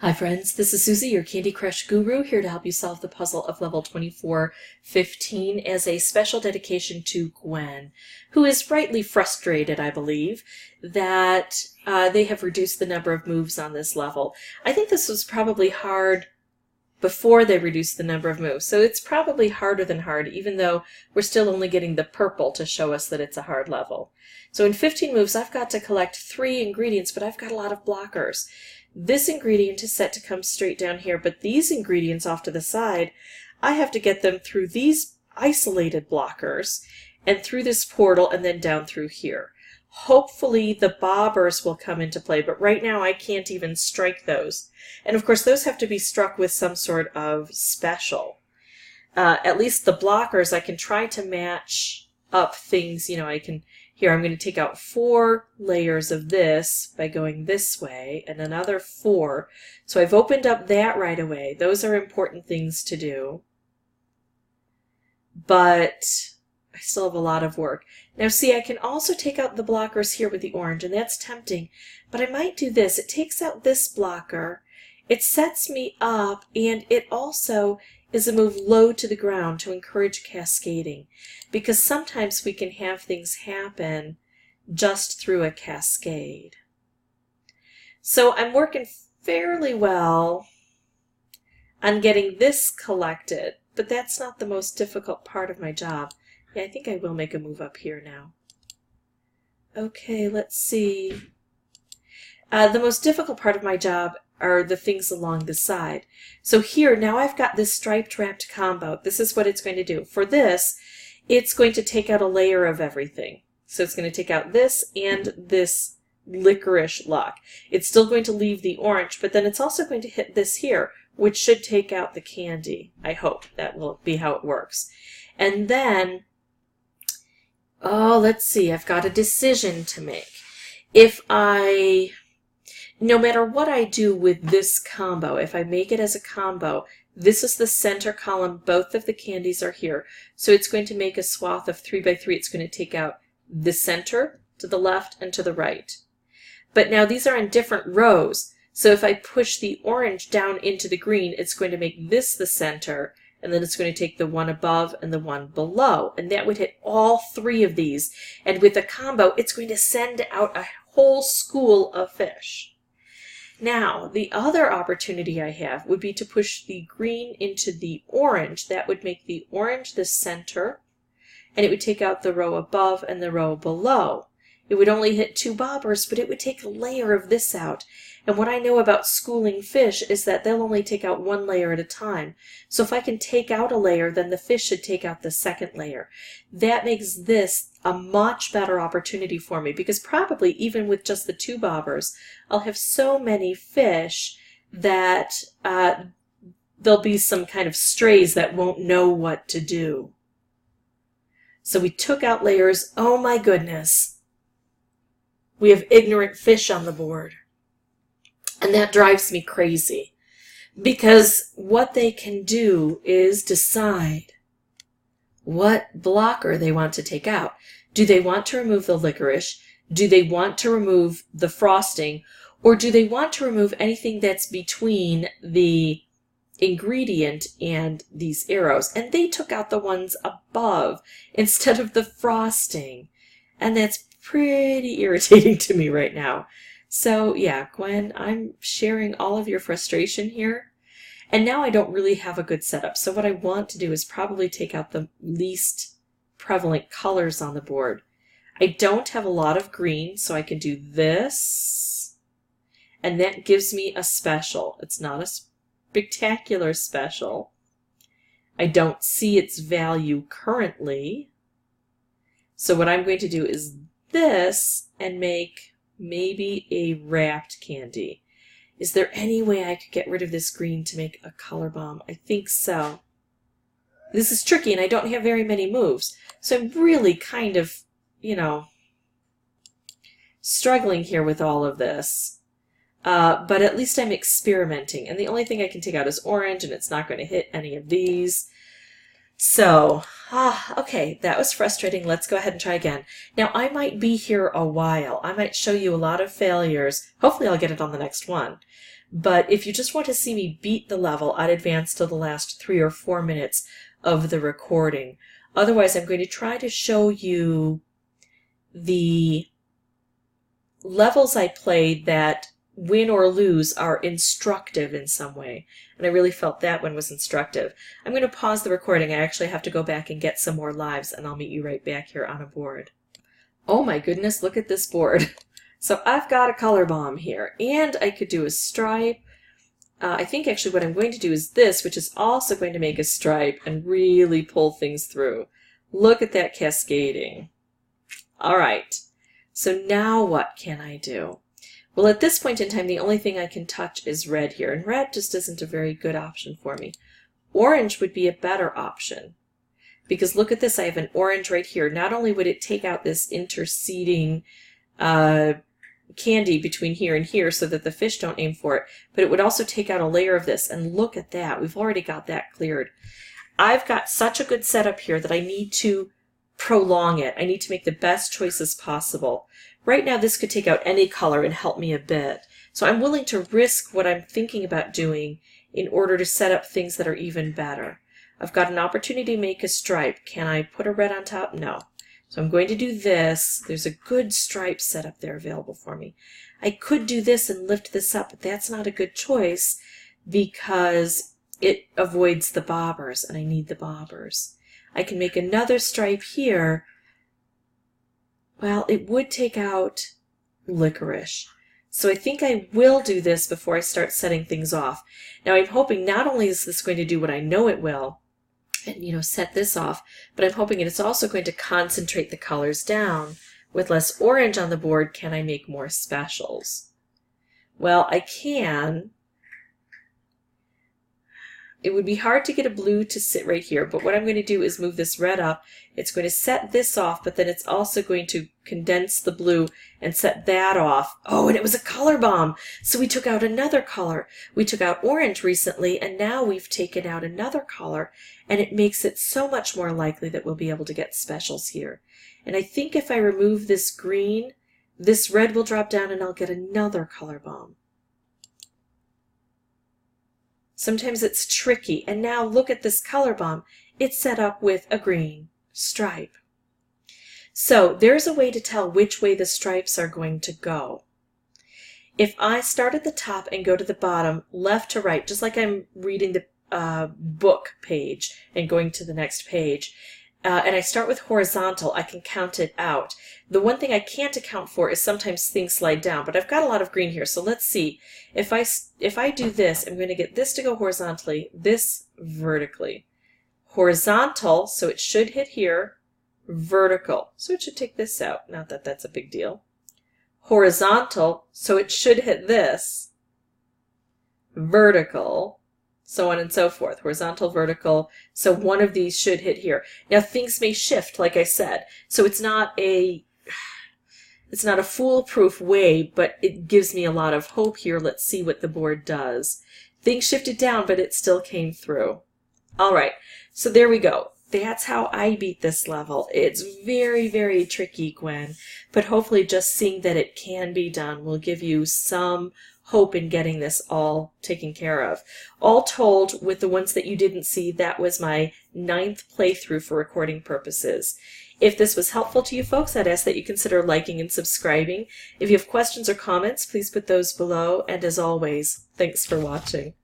Hi friends, this is Susie, your Candy Crush guru, here to help you solve the puzzle of level 2415 as a special dedication to Gwen, who is rightly frustrated, I believe, that they have reduced the number of moves on this level. I think this was probably hard before they reduced the number of moves, so it's probably harder than hard, even though we're still only getting the purple to show us that it's a hard level. So in 15 moves, I've got to collect 3 ingredients, but I've got a lot of blockers. This ingredient is set to come straight down here, but these ingredients off to the side, I have to get them through these isolated blockers and through this portal and then down through here. Hopefully the bobbers will come into play, but right now I can't even strike those. And of course those have to be struck with some sort of special. At least the blockers, I can try to match up things, I can... Here, I'm going to take out 4 layers of this by going this way, and another 4. So I've opened up that right away. Those are important things to do. But I still have a lot of work. Now see, I can also take out the blockers here with the orange, and that's tempting. But I might do this. It takes out this blocker. It sets me up, and it also is a move low to the ground to encourage cascading, because sometimes we can have things happen just through a cascade. So I'm working fairly well on getting this collected, but that's not the most difficult part of my job. Yeah, I think I will make a move up here now. Okay, let's see. The most difficult part of my job are the things along the side. So here, now I've got this striped wrapped combo. This is what it's going to do. For this, it's going to take out a layer of everything. So it's going to take out this and this licorice lock. It's still going to leave the orange, but then it's also going to hit this here, which should take out the candy. I hope that will be how it works. And then, let's see, I've got a decision to make. No matter what I do with this combo, if I make it as a combo, this is the center column, both of the candies are here. So it's going to make a swath of 3 by 3. It's going to take out the center to the left and to the right. But now these are in different rows. So if I push the orange down into the green, it's going to make this the center, and then it's going to take the one above and the one below. And that would hit all 3 of these. And with a combo, it's going to send out a whole school of fish. Now, the other opportunity I have would be to push the green into the orange. That would make the orange the center, and it would take out the row above and the row below. It would only hit 2 bobbers, but it would take a layer of this out. And what I know about schooling fish is that they'll only take out 1 layer at a time. So if I can take out a layer, then the fish should take out the second layer. That makes this a much better opportunity for me, because probably even with just the 2 bobbers, I'll have so many fish that there'll be some kind of strays that won't know what to do. So we took out layers. Oh my goodness. We have ignorant fish on the board. And that drives me crazy, because what they can do is decide what blocker they want to take out. Do they want to remove the licorice? Do they want to remove the frosting? Or do they want to remove anything that's between the ingredient and these arrows? And they took out the ones above instead of the frosting. And that's pretty irritating to me right now. So yeah, Gwen, I'm sharing all of your frustration here. And now I don't really have a good setup. So what I want to do is probably take out the least prevalent colors on the board. I don't have a lot of green, so I can do this. And that gives me a special. It's not a spectacular special. I don't see its value currently. So what I'm going to do is this and make maybe a wrapped candy. Is there any way I could get rid of this green to make a color bomb? I think so. This is tricky, and I don't have very many moves. So I'm really kind of, struggling here with all of this. But at least I'm experimenting. And the only thing I can take out is orange, and it's not going to hit any of these. So, okay, that was frustrating. Let's go ahead and try again. Now, I might be here a while. I might show you a lot of failures. Hopefully I'll get it on the next one. But if you just want to see me beat the level, I'd advance to the last 3 or 4 minutes of the recording. Otherwise, I'm going to try to show you the levels I played that, win or lose, are instructive in some way. And I really felt that one was instructive. I'm going to pause the recording. I actually have to go back and get some more lives, and I'll meet you right back here on a board. Oh my goodness, look at this board. So I've got a color bomb here, and I could do a stripe. I think actually what I'm going to do is this, which is also going to make a stripe and really pull things through. Look at that cascading. All right, so now what can I do? Well, at this point in time, the only thing I can touch is red here, and red just isn't a very good option for me. Orange would be a better option, because look at this, I have an orange right here. Not only would it take out this interceding candy between here and here so that the fish don't aim for it, but it would also take out a layer of this, and look at that. We've already got that cleared. I've got such a good setup here that I need to prolong it. I need to make the best choices possible. Right now this could take out any color and help me a bit. So I'm willing to risk what I'm thinking about doing in order to set up things that are even better. I've got an opportunity to make a stripe. Can I put a red on top? No. So I'm going to do this. There's a good stripe setup there available for me. I could do this and lift this up, but that's not a good choice because it avoids the bobbers, and I need the bobbers. I can make another stripe here. Well, it would take out licorice. So I think I will do this before I start setting things off. Now I'm hoping not only is this going to do what I know it will, and set this off, but I'm hoping it's also going to concentrate the colors down. With less orange on the board, can I make more specials? Well, I can. It would be hard to get a blue to sit right here, but what I'm going to do is move this red up. It's going to set this off, but then it's also going to condense the blue and set that off. Oh, and it was a color bomb. So we took out another color. We took out orange recently, and now we've taken out another color, and it makes it so much more likely that we'll be able to get specials here. And I think if I remove this green, this red will drop down and I'll get another color bomb. Sometimes it's tricky, and now look at this color bomb. It's set up with a green stripe. So there's a way to tell which way the stripes are going to go. If I start at the top and go to the bottom, left to right, just like I'm reading the book page and going to the next page, and I start with horizontal, I can count it out. The one thing I can't account for is sometimes things slide down, but I've got a lot of green here, so let's see. If I do this, I'm going to get this to go horizontally, this vertically. Horizontal, so it should hit here. Vertical, so it should take this out. Not that that's a big deal. Horizontal, so it should hit this. Vertical, so on and so forth. Horizontal, vertical, so one of these should hit here. Now things may shift, like I said, so it's not a foolproof way, but it gives me a lot of hope here. Let's see what the board does. Things shifted down, but it still came through. All right, so there we go. That's how I beat this level. It's very, very tricky, Gwen, but hopefully just seeing that it can be done will give you some hope in getting this all taken care of. All told, with the ones that you didn't see, that was my 9th playthrough for recording purposes. If this was helpful to you folks, I'd ask that you consider liking and subscribing. If you have questions or comments, please put those below, and as always, thanks for watching.